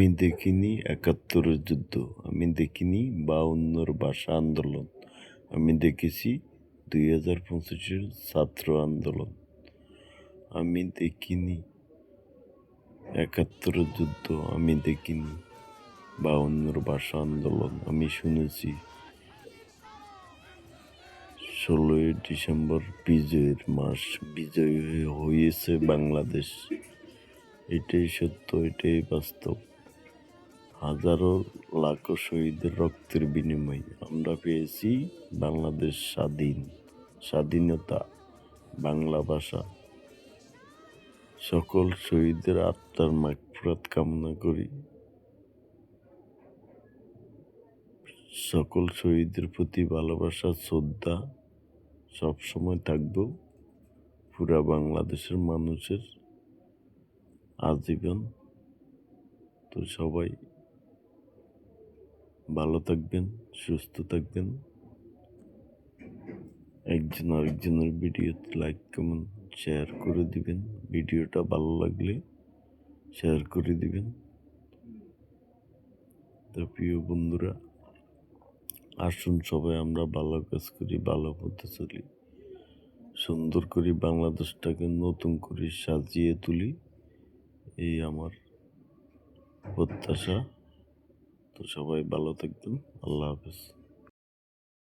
আমি দেখিনি ৭১-এর যুদ্ধ, আমি দেখিনি ৫২-র ভাষা আন্দোলন, আমি দেখেছি ২০২৫-এর ছাত্র আন্দোলন। আমি দেখিনি ৭১-এর যুদ্ধ, আমি দেখিনি ৫২-র ভাষা আন্দোলন। আমি শুনেছি ১৬ই ডিসেম্বর বিজয়ের মাস, বিজয়ী হয়েছে বাংলাদেশ। এটাই সত্য, এটাই বাস্তব। হাজারো লাখো শহীদের রক্তের বিনিময়ে আমরা পেয়েছি বাংলাদেশ স্বাধীনতা, বাংলা ভাষা। সকল শহীদের আত্মার মাগফিরাত কামনা করি। সকল শহীদের প্রতি ভালোবাসা, শ্রদ্ধা সবসময় থাকবো পুরা বাংলাদেশের মানুষের আজীবন। তো সবাই ভালো থাকবেন, সুস্থ থাকবেন। একজন আরেকজনের ভিডিওতে লাইক, কমেন্ট, শেয়ার করে দিবেন। ভিডিওটা ভালো লাগলে শেয়ার করে দিবেন। তো প্রিয় বন্ধুরা, আসুন সবাই আমরা ভালো কাজ করি, ভালো পথে চলি, সুন্দর করে বাংলাদেশটাকে নতুন করে সাজিয়ে তুলি, এই আমার প্রত্যাশা। তো সবাই ভালো থাকবেন। আল্লাহ হাফেজ।